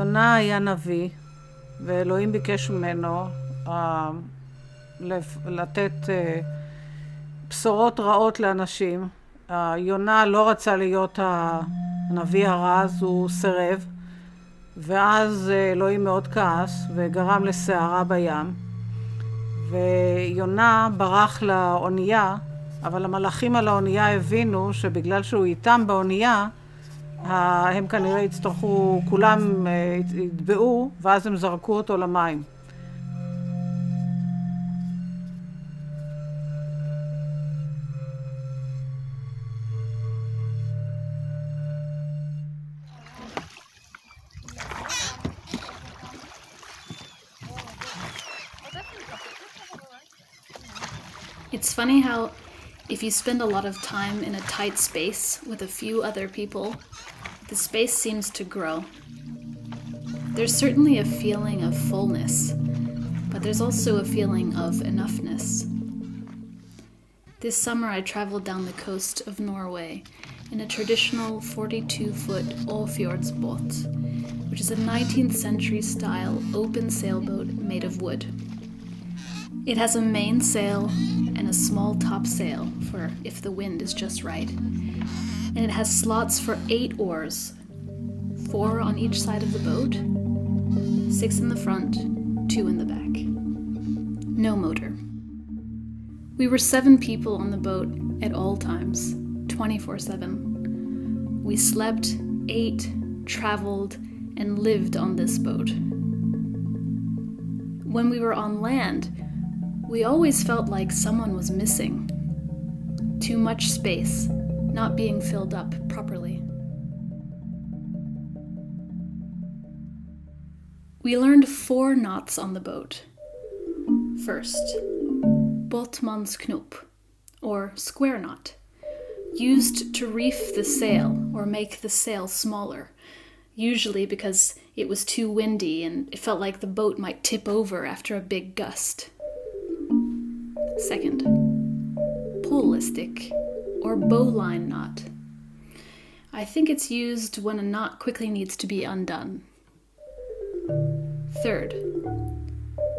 יונה היה נביא, ואלוהים ביקש ממנו לתת בשורות רעות לאנשים. יונה לא רצה להיות הנביא הרע, אז הוא סירב, ואז אלוהים מאוד כעס וגרם לסערה בים, ויונה ברח לאונייה, אבל המלאכים על האונייה הבינו שבגלל שהוא איתם באונייה, הם כנראה יצטרכו, כולם יטבעו, ואז הם זרקו אותו למים. It's funny how, if you spend a lot of time in a tight space with a few other people, the space seems to grow. There's certainly a feeling of fullness, but there's also a feeling of enoughness. This summer I traveled down the coast of Norway in a traditional 42-foot Åfjordsbåt, which is a 19th century style open sailboat made of wood. It has a main sail and a small top sail for if the wind is just right. And it has slots for 8 oars, 4 on each side of the boat, 6 in the front, 2 in the back. No motor. We were 7 people on the boat at all times, 24/7. We slept, ate, traveled, and lived on this boat. When we were on land, we always felt like someone was missing. Too much space, not being filled up properly. We learned 4 knots on the boat. First, båtmannsknop, or square knot, used to reef the sail or make the sail smaller, usually because it was too windy and it felt like the boat might tip over after a big gust. Second, polistic, or bowline knot. I think it's used when a knot quickly needs to be undone. Third,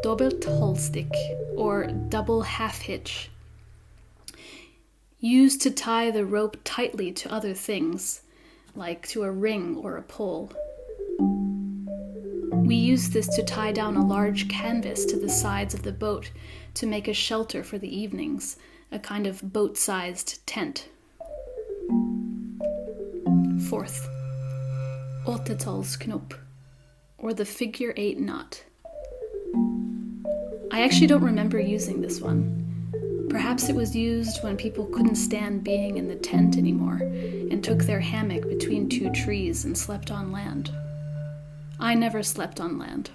dobbelt holstick, or double half hitch. Used to tie the rope tightly to other things, like to a ring or a pole. We used this to tie down a large canvas to the sides of the boat to make a shelter for the evenings, a kind of boat-sized tent. Fourth, åttetallsknop, or the figure 8 knot. I actually don't remember using this one. Perhaps it was used when people couldn't stand being in the tent anymore and took their hammock between 2 trees and slept on land. I never slept on land.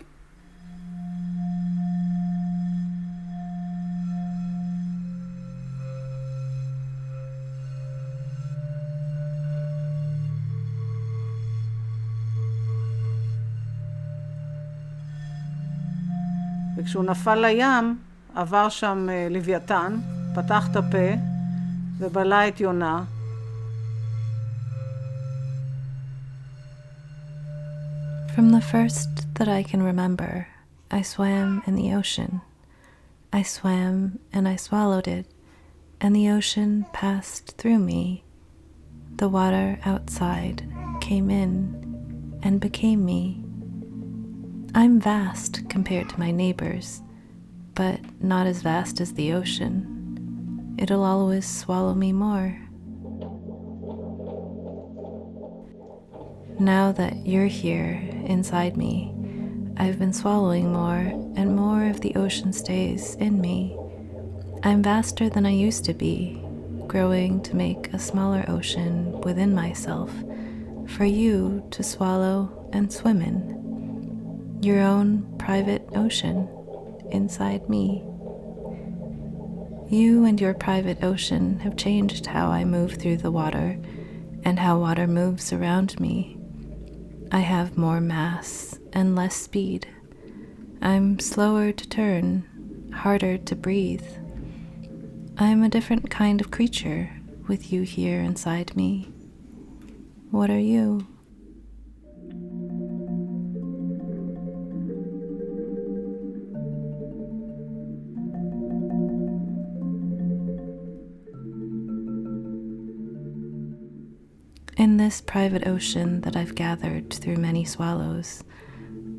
וכשהוא נפל לים, עבר שם לוויתן, פתח את הפה ובלע את יונה. From the first that I can remember, I swam in the ocean. I swam and I swallowed it, and the ocean passed through me. The water outside came in and became me. I'm vast compared to my neighbors, but not as vast as the ocean. It'll always swallow me more. Now that you're here inside me, I've been swallowing more and more of the ocean stays in me. I'm vaster than I used to be, growing to make a smaller ocean within myself for you to swallow and swim in. Your own private ocean inside me. You and your private ocean have changed how I move through the water and how water moves around me. I have more mass and less speed. I'm slower to turn, harder to breathe. I'm a different kind of creature with you here inside me. What are you? this private ocean that I've gathered through many swallows,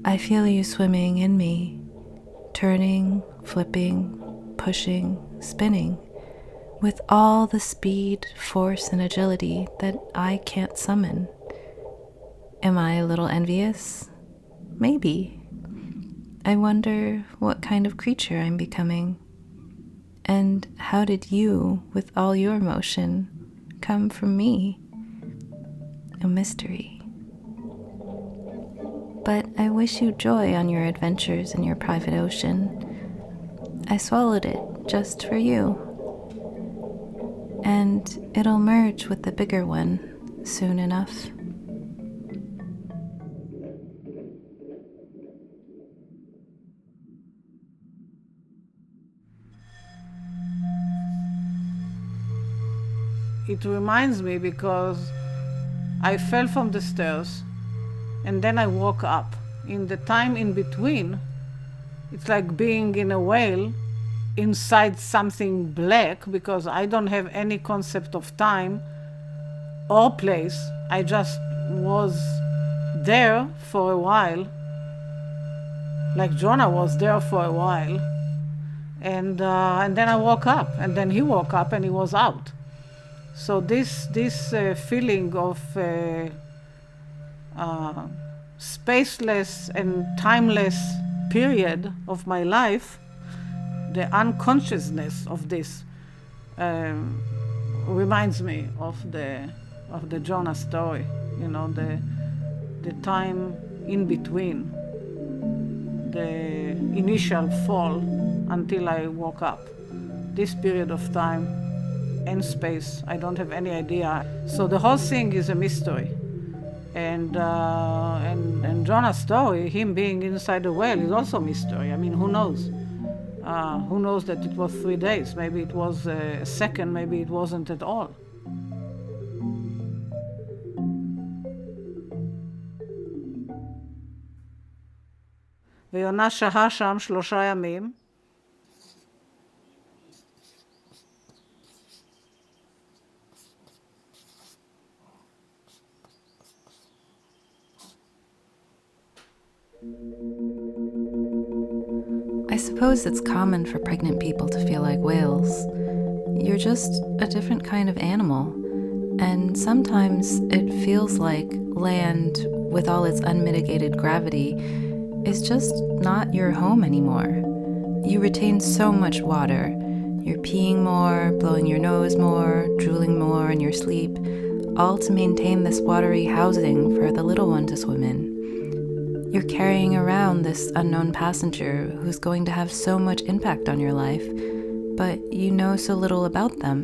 I feel you swimming in me, turning, flipping, pushing, spinning, with all the speed, force, and agility that I can't summon. Am I a little envious? Maybe. I wonder what kind of creature I'm becoming. And how did you, with all your motion, come from me? A mystery. But I wish you joy on your adventures in your private ocean. I swallowed it just for you. And it'll merge with the bigger one soon enough. It reminds me because I fell from the stairs and then I woke up. In the time in between, it's like being in a whale inside something black, because I don't have any concept of time or place. I just was there for a while, like Jonah was there for a while. And then I woke up, and then he woke up and he was out. So this feeling of spaceless and timeless period of my life, the unconsciousness of this, reminds me of the Jonah story. You know, the time in between the initial fall until I woke up. This period of time and space, I don't have any idea. So the whole thing is a mystery. And Jonah's story, him being inside the whale, is also a mystery. I mean, who knows? Who knows that it was 3 days? Maybe it was a second, maybe it wasn't at all. ויונה שהה שם 3 ימים. I suppose it's common for pregnant people to feel like whales. You're just a different kind of animal, and sometimes it feels like land, with all its unmitigated gravity, is just not your home anymore. You retain so much water. You're peeing more, blowing your nose more, drooling more in your sleep, all to maintain this watery housing for the little one to swim in. You're carrying around this unknown passenger who's going to have so much impact on your life, but you know so little about them.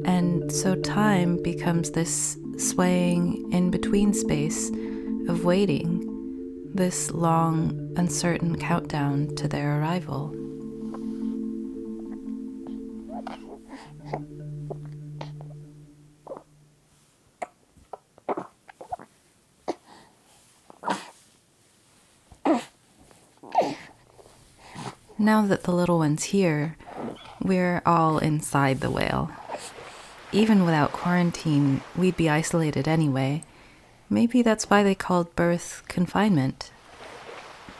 And so time becomes this swaying in-between space of waiting, this long, uncertain countdown to their arrival. Now that the little one's here, we're all inside the whale. Even without quarantine, we'd be isolated anyway. Maybe that's why they called birth confinement.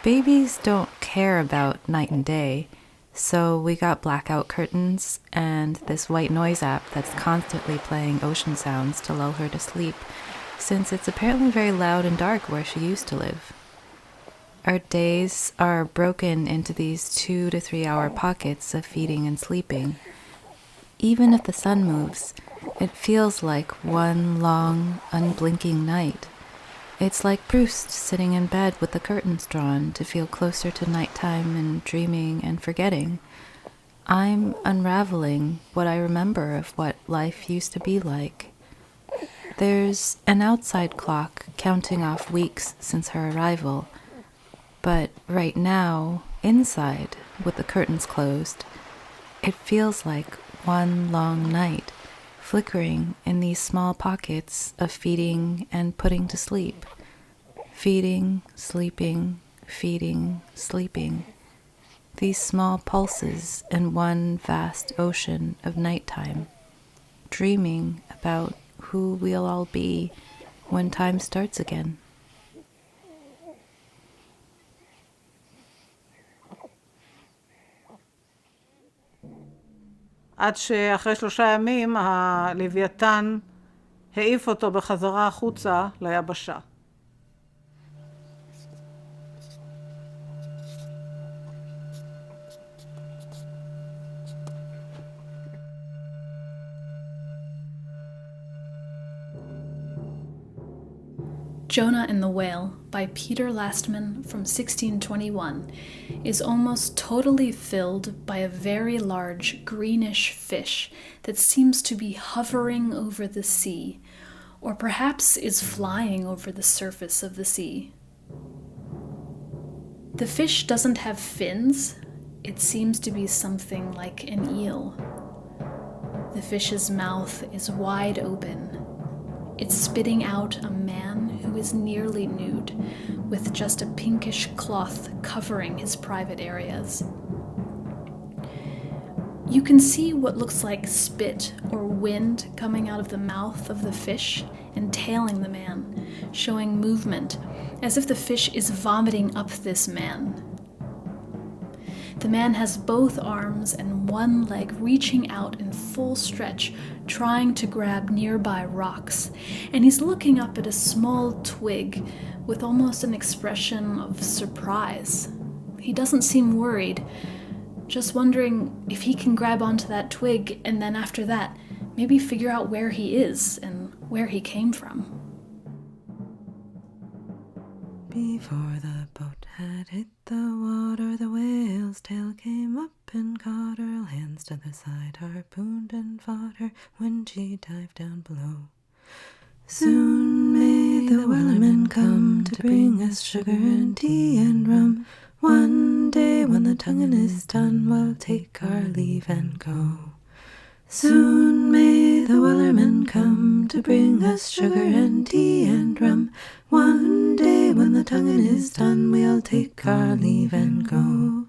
Babies don't care about night and day, so we got blackout curtains and this white noise app that's constantly playing ocean sounds to lull her to sleep, since it's apparently very loud and dark where she used to live. Our days are broken into these 2 to 3 hour pockets of feeding and sleeping. Even if the sun moves, it feels like one long, unblinking night. It's like Proust sitting in bed with the curtains drawn to feel closer to nighttime and dreaming and forgetting. I'm unraveling what I remember of what life used to be like. There's an outside clock counting off weeks since her arrival. But right now, inside, with the curtains closed, it feels like one long night, flickering in these small pockets of feeding and putting to sleep. Feeding, sleeping, feeding, sleeping. These small pulses in one vast ocean of nighttime, dreaming about who we'll all be when time starts again. עד שאחרי 3 ימים הלוויתן העיף אותו בחזרה החוצה ליבשה. Jonah and the Whale by Peter Lastman from 1621 is almost totally filled by a very large greenish fish that seems to be hovering over the sea, or perhaps is flying over the surface of the sea. The fish doesn't have fins. It seems to be something like an eel. The fish's mouth is wide open. It's spitting out a man who is nearly nude, with just a pinkish cloth covering his private areas. You can see what looks like spit or wind coming out of the mouth of the fish and tailing the man, showing movement, as if the fish is vomiting up this man. The man has both arms and one leg reaching out in full stretch, trying to grab nearby rocks, and he's looking up at a small twig with almost an expression of surprise. He doesn't seem worried, just wondering if he can grab onto that twig and then after that, maybe figure out where he is and where he came from. Before the boat had hit the water, the whale's tail came up and caught her. Hands to the side, harpooned and fought her when she dived down below. Soon may the wellerman come to bring us sugar and tea and rum. One day when the tonguing is done, we'll take our leave and go. Soon may the wellerman come to bring us sugar and tea and rum. One day when the tonguing is done, we'll take our leave and go.